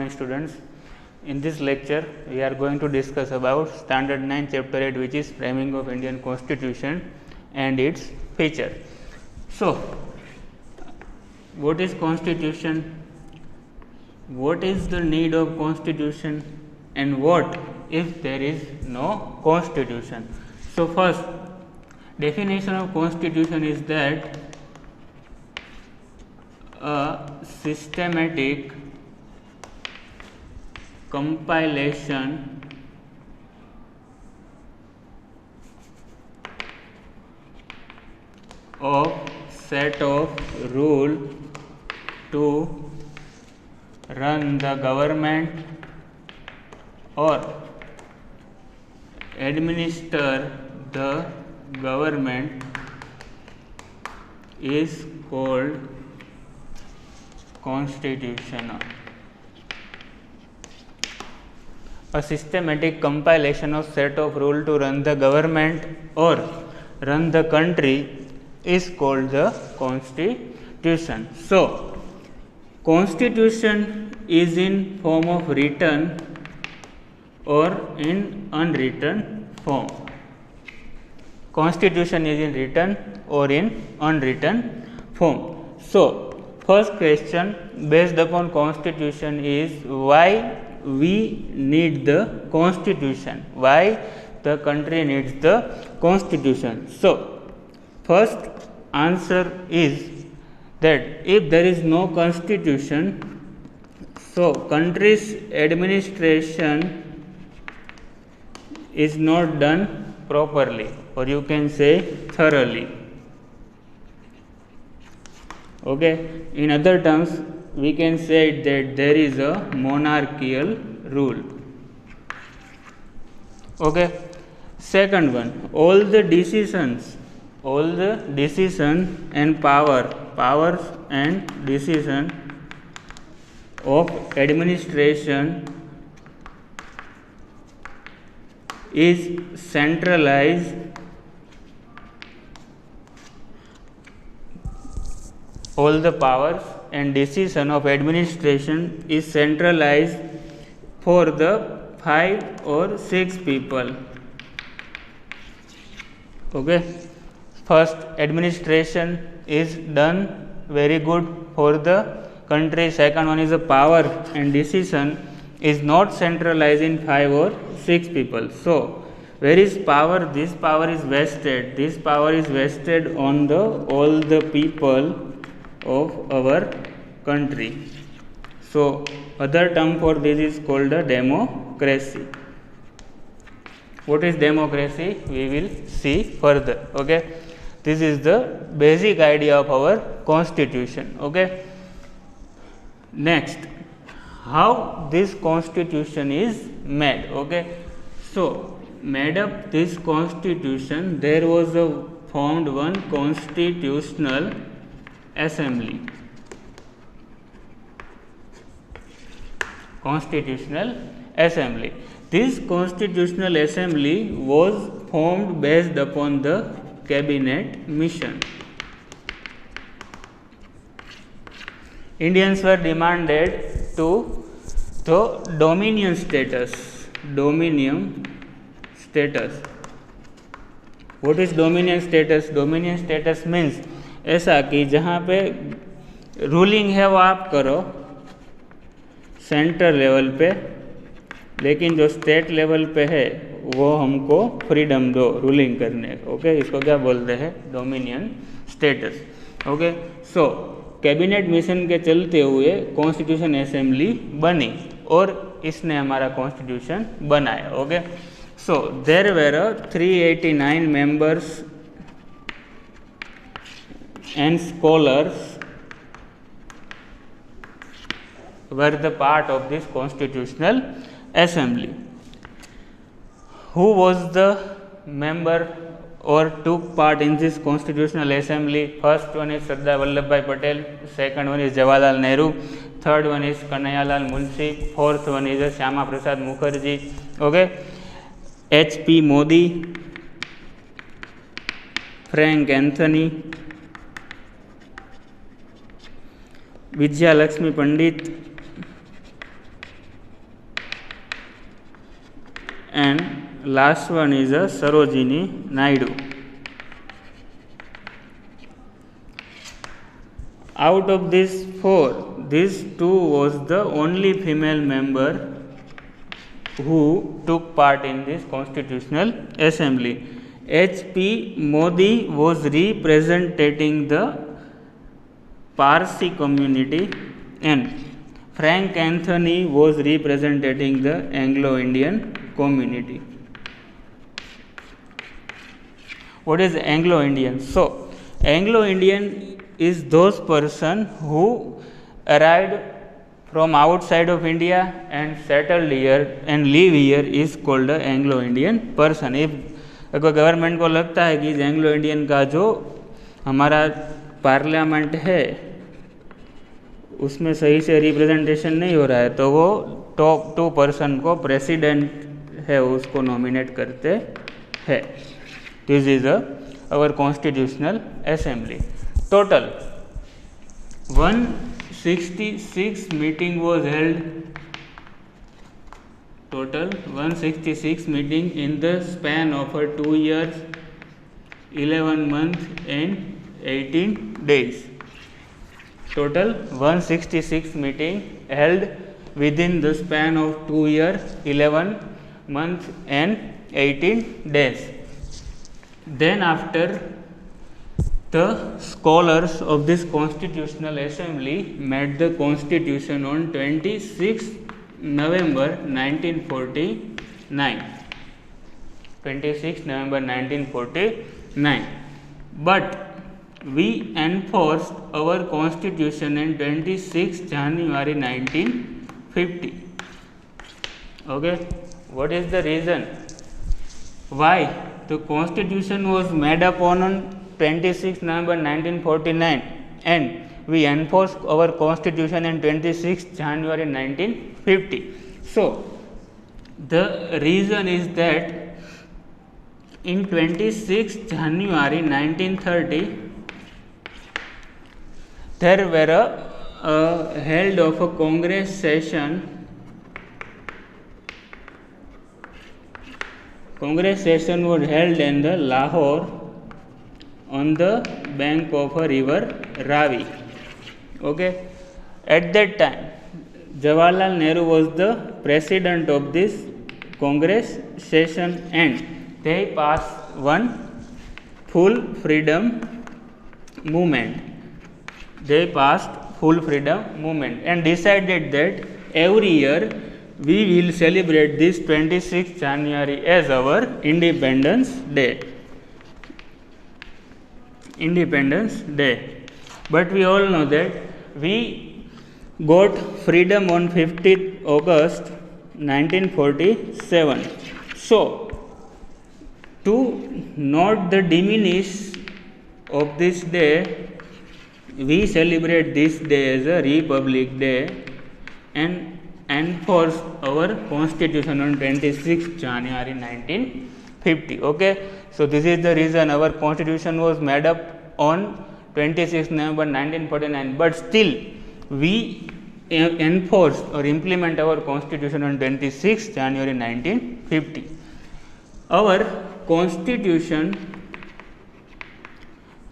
morning students. In this lecture we are going to discuss about standard 9 chapter 8, which is framing of Indian Constitution and its feature. So what is constitution, what is the need of constitution, and what if there is no constitution? So first, definition of constitution is that a systematic compilation of set of rule to run the government or administer the government is called constitutional. A systematic compilation of set of rule to run the government or run the country is called the constitution. So constitution is in form of written or in unwritten form. Constitution is in written or in unwritten form. So first question based upon constitution is why we need the constitution, why the country needs the constitution. So first answer is that if there is no constitution, so country's administration is not done properly, or you can say thoroughly. Okay, in other terms we can say that there is a monarchical rule. Okay, second one, all the decisions and powers and decision of administration is centralized. All the powers and decision of administration is centralized for the 5 or 6 people. Okay, first administration is done very good for the country. Second one is the power and decision is not centralized in 5 or 6 people. So where is power? This power is vested. This power is vested on the all the people of our country. So other term for this is called the democracy. What is democracy? We will see further. Okay, this is the basic idea of our constitution. Okay, next, how this constitution is made. Okay, so made up this constitution, there was a formed one constitutional assembly. Constitutional assembly. This constitutional assembly was formed based upon the cabinet mission. Indians were demanded to the dominion status. Dominion status. What is dominion status? Dominion status means ऐसा कि जहाँ पे ruling है वो आप करो centre level पे, लेकिन जो स्टेट लेवल पे है वो हमको फ्रीडम दो रूलिंग करने। ओके, इसको क्या बोलते हैं? Dominion status. ओके, सो कैबिनेट मिशन के चलते हुए कॉन्स्टिट्यूशन असेंबली बनी और इसने हमारा कॉन्स्टिट्यूशन बनाया। Okay, so there were 389 members and scholars were the part of this constitutional assembly. Who was the member or took part in this constitutional assembly? First one is Sardar Vallabhbhai Patel, second one is Jawaharlal Nehru, third one is Kanhaiya Munshi, fourth one is Shyama Prasad Mukherjee. Okay, H.P. Modi, Frank Anthony, Vijaya Lakshmi Pandit, and last one is a Sarojini Naidu. Out of these four, these two was the only female member who took part in this Constitutional Assembly. H.P. Modi was representing the Parsi community and Frank Anthony was representing the Anglo-Indian community. What is Anglo-Indian? So, Anglo-Indian is those person who arrived from outside of India and settled here and live here is called the Anglo-Indian person. If अगर government को लगता है कि Anglo Indian का जो हमारा parliament है उसमें सही से रिप्रेजेंटेशन नहीं हो रहा है तो वो टॉप 2 पर्सन को प्रेसिडेंट है उसको नॉमिनेट करते हैं. This is our constitutional assembly. Total 166 meeting was held. Total 166 meeting in the span of 2 years, 11 months and 18 days. Total 166 meeting held within the span of 2 years, 11 months and 18 days. Then after the scholars of this Constitutional Assembly made the Constitution on 26 November 1949. 26 November 1949. But we enforced our Constitution on 26 January 1950. Okay, what is the reason why the Constitution was made up on 26 November 1949 and we enforced our Constitution on 26 January 1950. So, the reason is that in 26 January 1930, there were a held of a Congress session. Congress session was held in the Lahore on the bank of a river Ravi. Okay, at that time Jawaharlal Nehru was the president of this Congress session and they passed one full freedom movement. They passed full freedom movement and decided that every year we will celebrate this 26th January as our Independence Day. Independence Day. But we all know that we got freedom on 15th August 1947. So, to not the diminish of this day, we celebrate this day as a Republic Day and enforce our Constitution on 26th January 1950. Okay, so this is the reason our Constitution was made up on 26 November 1949, but still we enforce or implement our Constitution on 26 January 1950. Our Constitution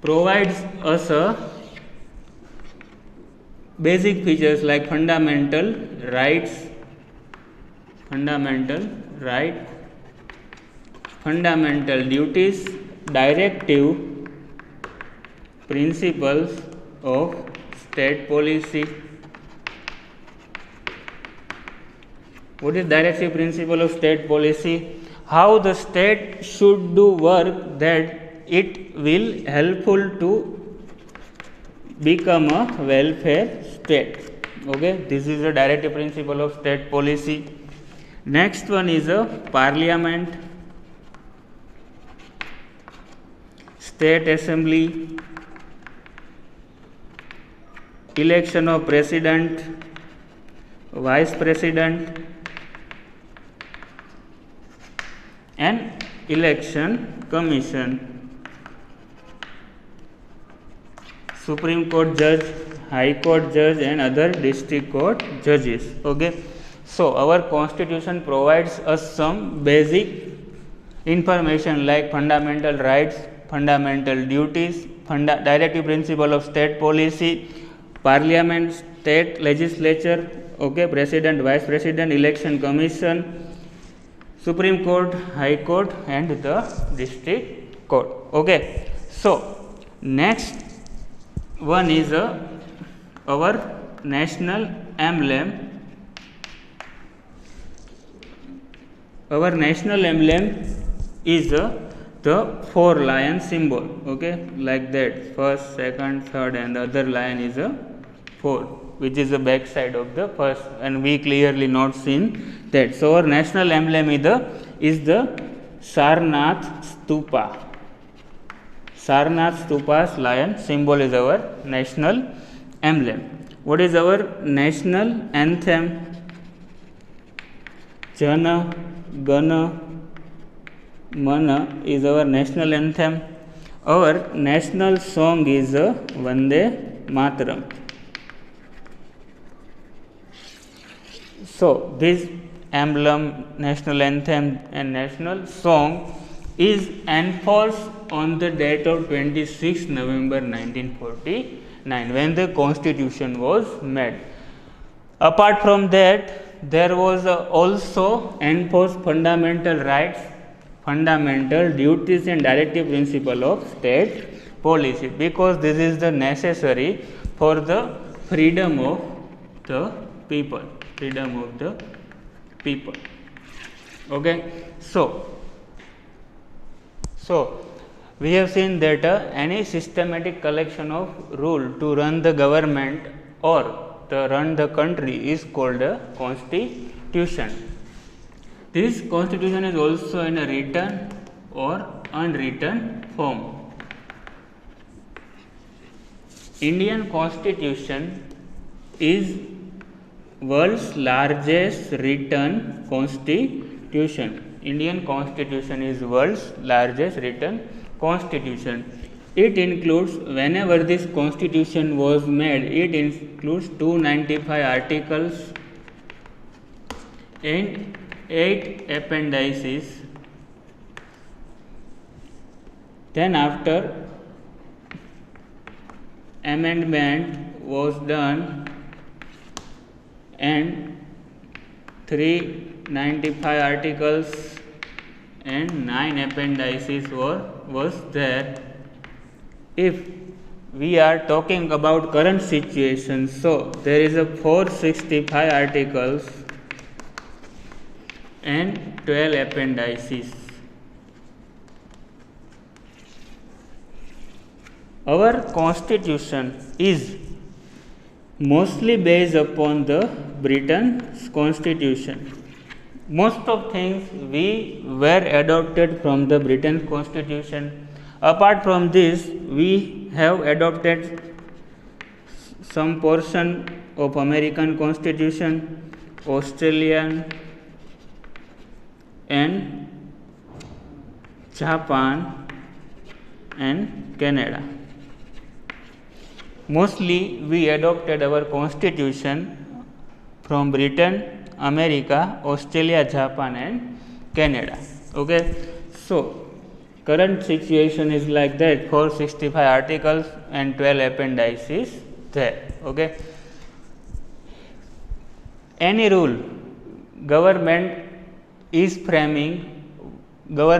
provides us a basic features like fundamental rights, fundamental duties, directive principles of state policy. What is directive principle of state policy? How the state should do work that it will helpful to become a welfare state. Okay, this is a directive principle of state policy. Next one is a parliament, state assembly, election of president, vice president and election commission, Supreme Court judge, High Court judge and other district court judges. Okay, So our constitution provides us some basic information like fundamental rights, fundamental duties, directive principle of state policy, parliament, state legislature, okay, president, vice president, election commission, Supreme Court, High Court and the District Court. Okay. So next one is our national emblem. Our national emblem is the 4 lion symbol, okay, like that, first, second, third and the other lion is a 4, which is the back side of the first, and we clearly not seen that. So our national emblem is the Sarnath Stupa. Sarnath Stupa's lion symbol is our national emblem. What is our national anthem? Jana Gana Mana is our national anthem. Our national song is Vande Mataram. So this emblem, national anthem and national song is enforced on the date of 26 November 1949 when the constitution was made. Apart from that, there was also enforced fundamental rights, fundamental duties and directive principle of state policy, because this is the necessary for the freedom of the people. Freedom of the people. Okay. So we have seen that any systematic collection of rule to run the government or to run the country is called a constitution. This constitution is also in a written or unwritten form. Indian constitution is world's largest written constitution. Indian constitution is world's largest written constitution. It includes, whenever this constitution was made, it includes 295 articles and 8 appendices. Then after amendment was done and 395 articles and 9 appendices was there. If we are talking about current situation, so there is a 465 articles and 12 appendices. Our constitution is mostly based upon the Britain's constitution. Most of things we were adopted from the Britain constitution. Apart from this, we have adopted some portion of American constitution, Australian and Japan and Canada. Mostly we adopted our constitution from Britain, America, Australia, Japan and Canada. Okay. So current situation is like that, 465 articles and 12 appendices there. Okay. Any rule government is framing, so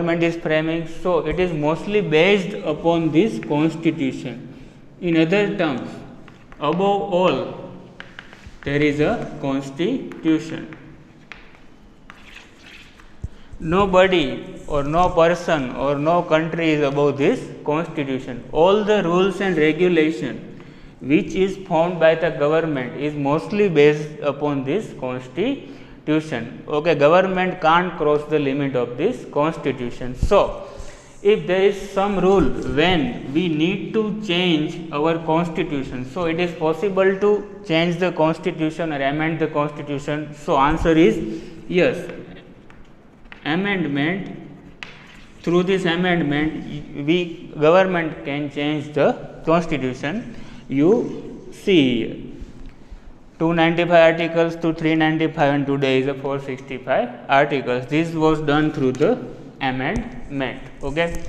it is mostly based upon this constitution. In other terms, above all, there is a constitution. Nobody or no person or no country is above this constitution. All the rules and regulation which is formed by the government is mostly based upon this constitution. Okay, government can't cross the limit of this constitution. So if there is some rule when we need to change our constitution, so it is possible to change the constitution or amend the constitution. So answer is yes. Amendment, through this amendment government can change the constitution. You see here 295 articles to 395, and today is a 465 articles. This was done through the amendment. Okay.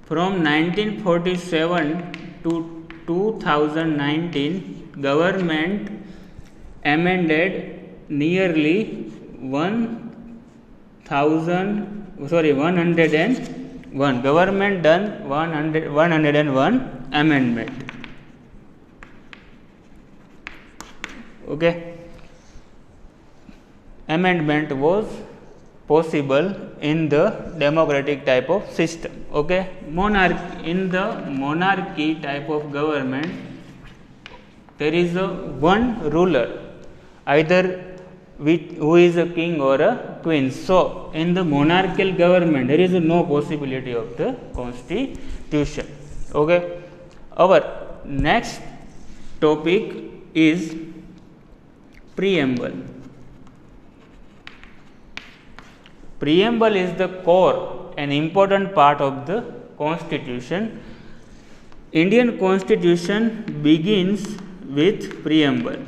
From 1947 to 2019, government amended nearly 101. Government done 101 amendment. Okay. Amendment was possible in the democratic type of system. Okay. In the monarchy type of government, there is one ruler, either who is a king or a queen. So in the monarchical government, there is no possibility of the constitution. Okay. Our next topic is preamble. Preamble is the core and important part of the constitution. Indian constitution begins with preamble.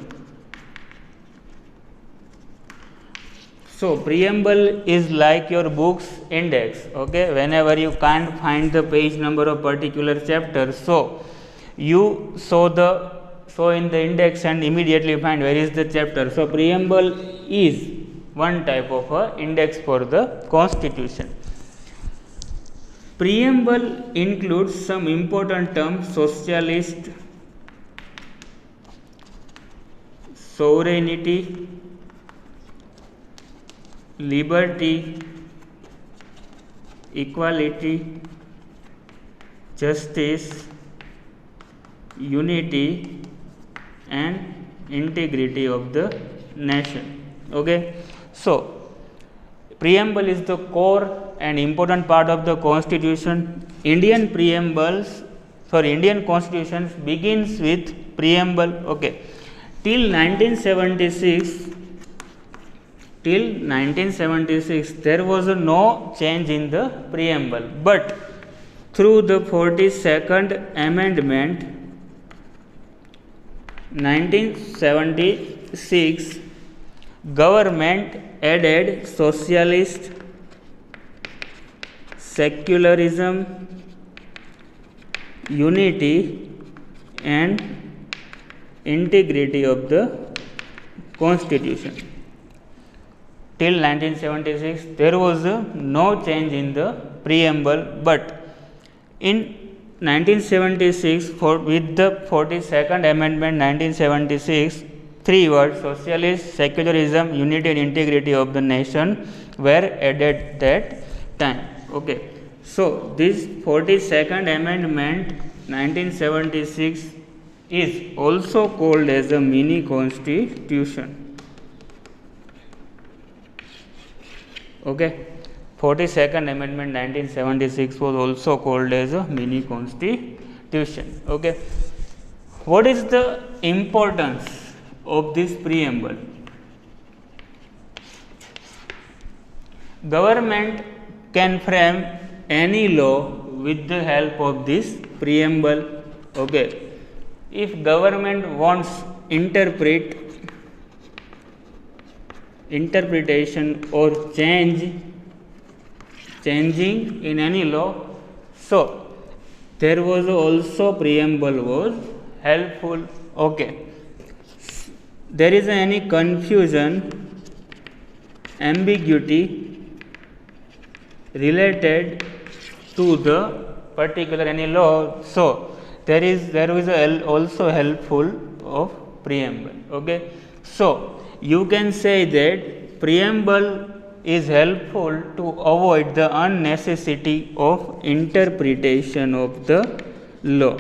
So preamble is like your book's index. Okay, whenever you can't find the page number of particular chapter, so you show in the index and immediately find where is the chapter. So preamble is one type of index for the constitution. Preamble includes some important terms: socialist, sovereignty, liberty, equality, justice, unity, and integrity of the nation. Okay. So preamble is the core and important part of the constitution. Indian constitutions begins with preamble. Okay. Till 1976 there was no change in the preamble, but through the 42nd amendment 1976, government added socialist, secularism, unity, and integrity of the constitution. Till 1976 there was no change in the preamble, but in 1976 with the 42nd amendment 1976, three words: socialist, secularism, unity and integrity of the nation were added that time. Okay. So this 42nd amendment 1976 is also called as a mini constitution. Okay. 42nd amendment 1976 was also called as a mini constitution. Okay. What is the importance of this preamble? Government can frame any law with the help of this preamble. Okay. If government wants interpretation or changing in any law, so there was also preamble was helpful. Okay. There is any confusion, ambiguity related to the particular any law, so there is also helpful of preamble. Okay. So you can say that preamble is helpful to avoid the unnecessity of interpretation of the law.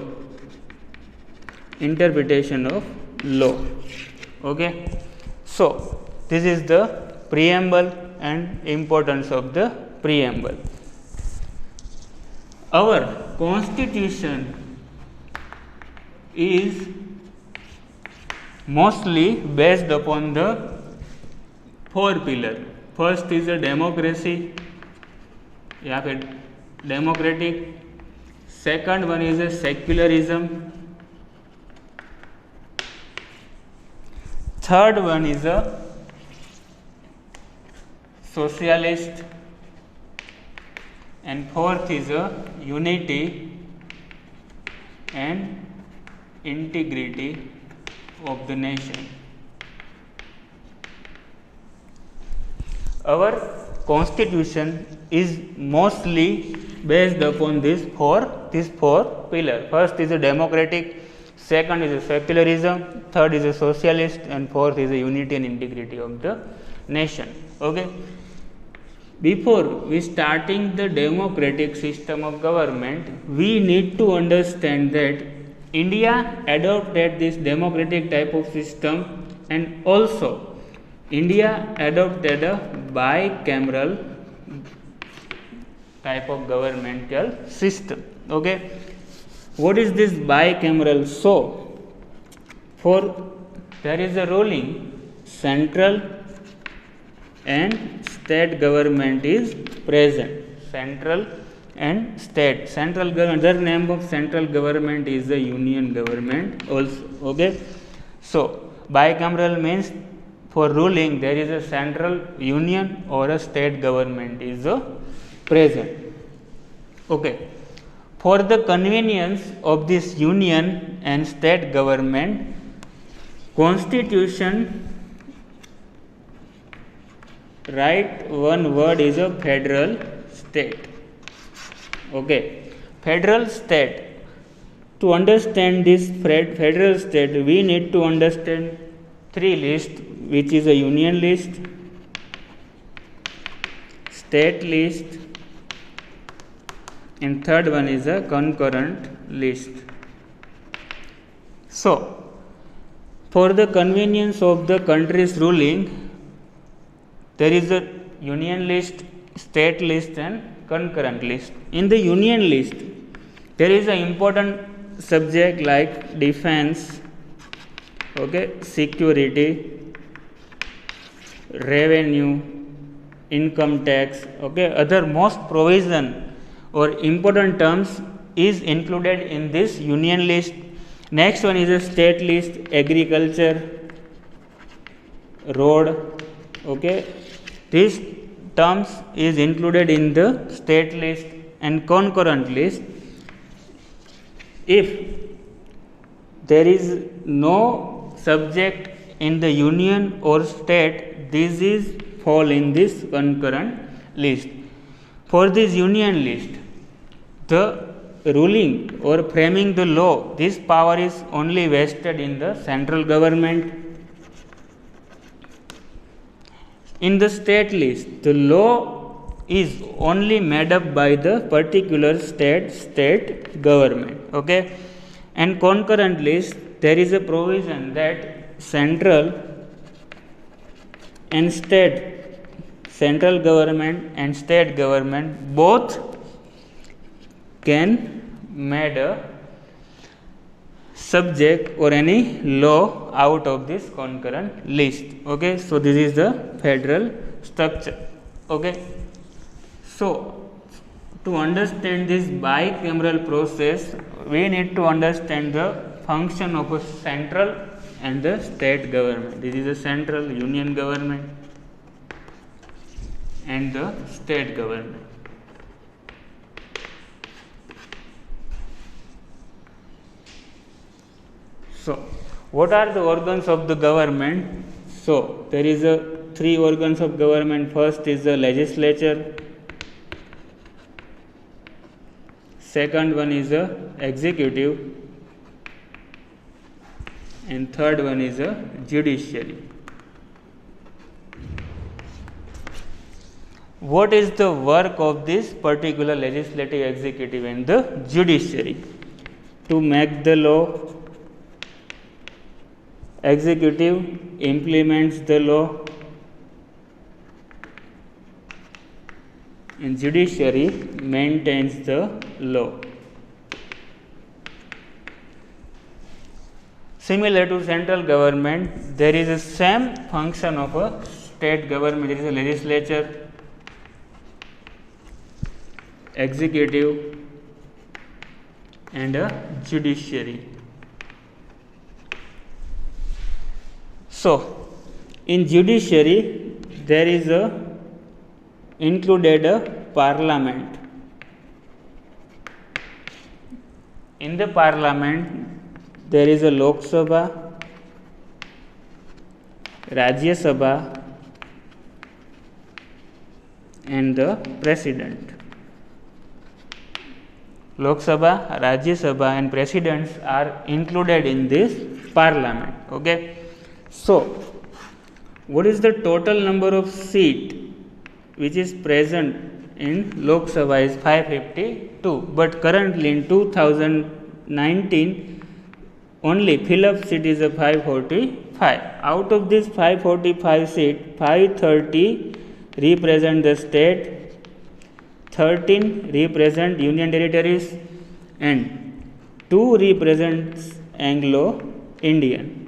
Okay. So this is the preamble and importance of the preamble. Our constitution is mostly based upon the four pillars. First is a democracy, democratic. Second one is a secularism. third one is a socialist, and fourth is a unity and integrity of the nation. Our constitution is mostly based upon these four pillars. First is a democratic, second is a secularism, third is a socialist, and fourth is a unity and integrity of the nation. Okay. Before we starting the democratic system of government, we need to understand that India adopted this democratic type of system, and also India adopted a bicameral type of governmental system. Okay, what is this bicameral? So, for there is a ruling central and state government is present. Central and state. Central government. The name of central government is the union government also. Okay, so bicameral means for ruling there is a central union or a state government is present. Okay, for the convenience of this union and state government, constitution write one word is a federal state. Okay, federal state. To understand this federal state, we need to understand three lists, which is a union list, state list, and third one is a concurrent list. So, for the convenience of the country's ruling, there is a union list, state list, and concurrent list. In the union list, there is an important subject like defense, okay, security, revenue, income tax, okay, other most provision or important terms is included in this union list. Next one is a state list, agriculture, road, okay, these terms is included in the state list. And concurrent list, if there is no subject in the union or state, this is fall in this concurrent list. For this union list, the ruling or framing the law, this power is only vested in the central government. In the state list, the law is only made up by the particular state government. Okay, and concurrent list, there is a provision that central government and state government both can made a subject or any law out of this concurrent list. Okay, so this is the federal structure. Okay, so to understand this bicameral process, we need to understand the function of a central and the state government. This is the central union government and the state government. So, what are the organs of the government? So, there is a three organs of government. First is the legislature, second one is the executive, and third one is the judiciary. What is the work of this particular legislative, executive, and the judiciary? To make the law. Executive implements the law, and judiciary maintains the law. Similar to central government, there is a same function of a state government. There is a legislature, executive, and a judiciary. So in judiciary there is a included a parliament. In the parliament there is a Lok Sabha, Rajya Sabha and the president. Lok Sabha, Rajya Sabha and presidents are included in this parliament. Okay. So what is the total number of seat which is present in Lok Sabha is 552, but currently in 2019 only fill-up seat is a 545. Out of this 545 seat, 530 represent the state, 13 represent union territories and 2 represents Anglo-Indian.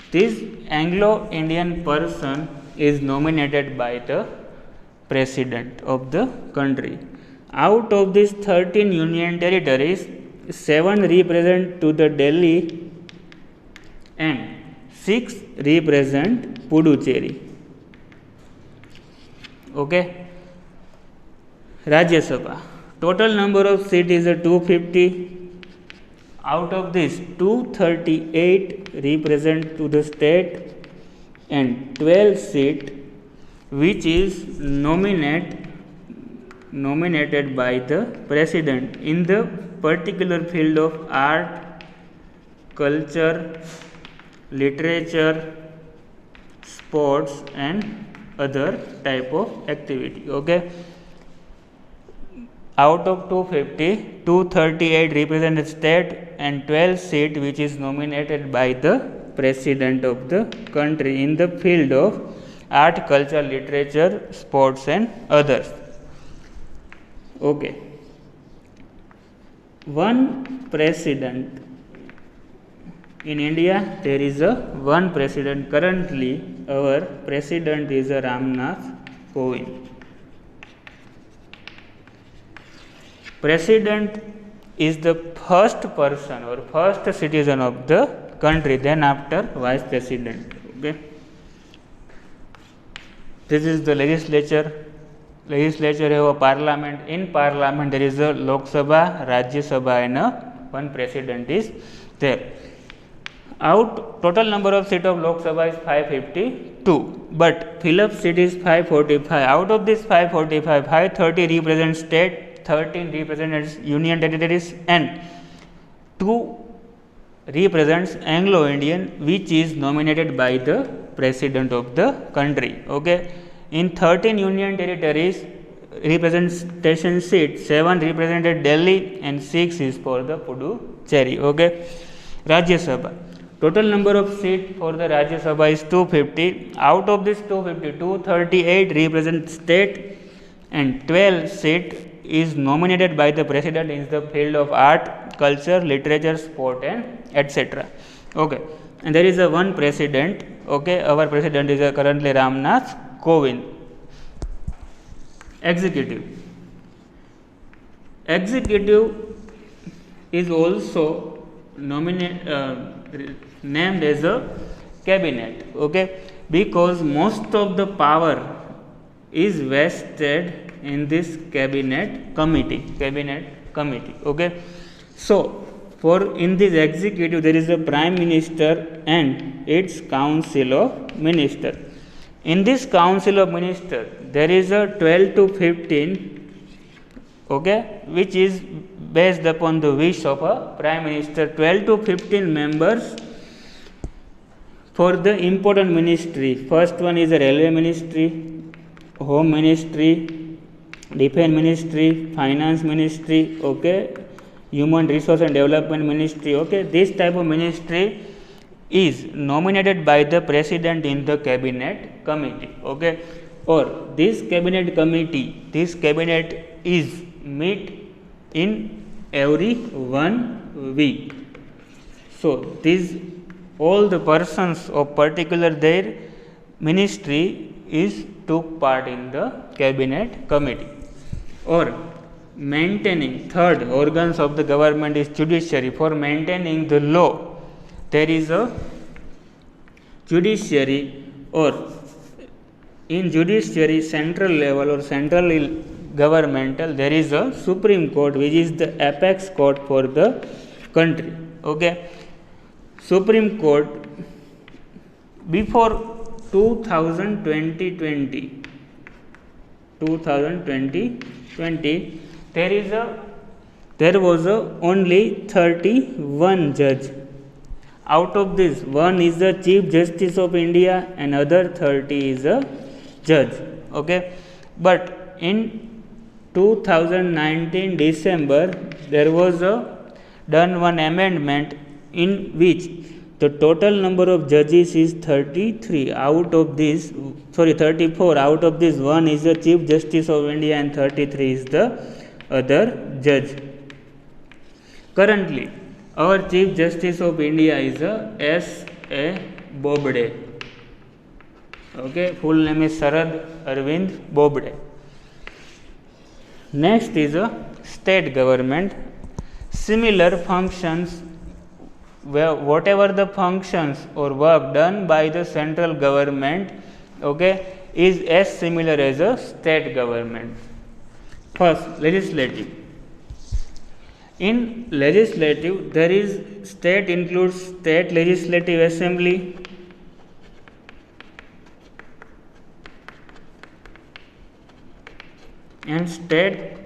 This Anglo-Indian person is nominated by the president of the country. Out of these 13 union territories, 7 represent to the Delhi and 6 represent Puducherry. Okay. Rajya Sabha. Total number of seats is 250. Out of this, 238 represent to the state and 12 seat which is nominated by the president in the particular field of art, culture, literature, sports and other type of activity. Okay. Out of 250, 238 represent the state and 12 seat which is nominated by the president of the country in the field of art, culture, literature, sports and others. Okay. One president in India, there is a one president. Currently our president is a Ramnath Kovind. President is the first person or first citizen of the country, then after vice president. Okay. This is the legislature. Legislature have a parliament. In parliament there is a Lok Sabha, Rajya Sabha and one president is there. Total number of seat of Lok Sabha is 552, but fill-up seat is 545. Out of this 545, 530 represent state, 13 represents union territories and 2 represents Anglo-Indian which is nominated by the president of the country. Okay. In 13 union territories representation seat, 7 represented Delhi and 6 is for the Puducherry. Okay. Rajya Sabha. Total number of seats for the Rajya Sabha is 250. Out of this 250, 238 represent state and 12 seat is nominated by the president in the field of art, culture, literature, sport and etc. Okay. And there is a one president. Okay. Our president is currently Ramnath Kovind. Executive. Executive is also named as a cabinet. Okay. Because most of the power is vested in this cabinet committee. Okay. So for in this executive there is a prime minister and its council of minister. In this council of minister there is a 12 to 15, okay, which is based upon the wish of a prime minister. 12 to 15 members for the important ministry. First one is a railway ministry, home ministry, defense ministry, finance ministry, okay, human resource and development ministry. Okay, this type of ministry is nominated by the president in the cabinet committee. Okay, or this cabinet is meet in every 1 week. So these all the persons of particular their ministry is took part in the cabinet committee. Or maintaining, third organs of the government is judiciary. For maintaining the law there is a judiciary, or in judiciary central level or central governmental, there is a Supreme Court which is the apex court for the country. Okay, Supreme Court before 2020 there was only 31 judge. Out of this, one is the Chief Justice of India and other 30 is a judge. Okay, but in 2019 December there was done one amendment in which the total number of judges is 34. Out of this, one is the Chief Justice of India and 33 is the other judge. Currently, our Chief Justice of India is S.A. Bobde. Okay, full name is Sharad Arvind Bobde. Next is a state government. Similar functions, whatever the functions or work done by the central government, okay, is as similar as a state government. First, legislative. In legislative, there is state includes state legislative assembly, and state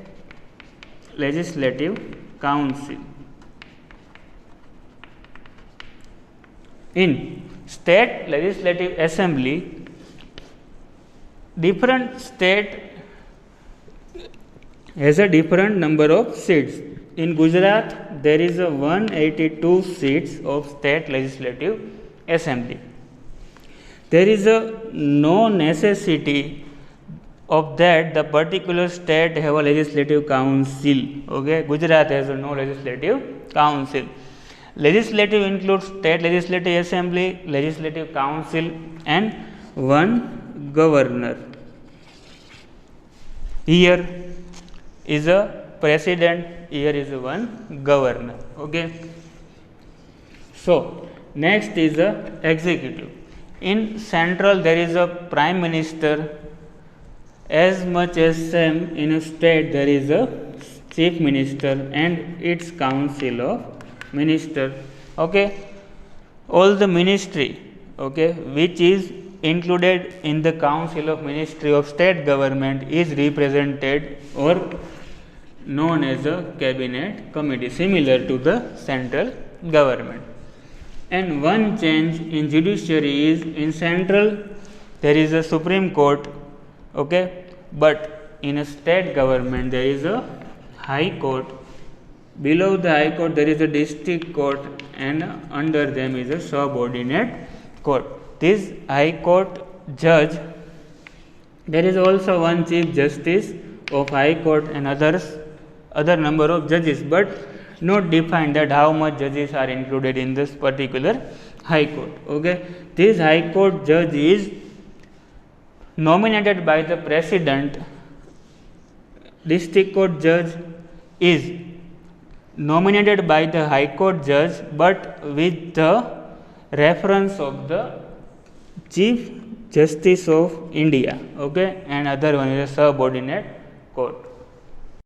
legislative council. In state legislative assembly, different state has a different number of seats. In Gujarat, there is 182 seats of state legislative assembly. There is no necessity of that the particular state have a legislative council. Okay, Gujarat has no legislative council. Legislative includes state legislative assembly, legislative council, and one governor. Here is a president, here is one governor. Okay. So next is a executive. In central there is a prime minister. As much as same in a state there is a chief minister and its council of minister. Okay, all the ministry, okay, which is included in the council of ministry of state government is represented or known as a cabinet committee, similar to the central government. And one change in judiciary is in central there is a Supreme Court, okay, but in a state government there is a High Court. Below the High Court there is a district court and under them is a subordinate court. This High Court judge, there is also one Chief Justice of High Court and other number of judges, but not defined that how much judges are included in this particular High Court. Okay, this High Court judge is nominated by the President. District Court judge is nominated by the High Court judge but with the reference of the Chief Justice of India, okay, and other one is a subordinate court.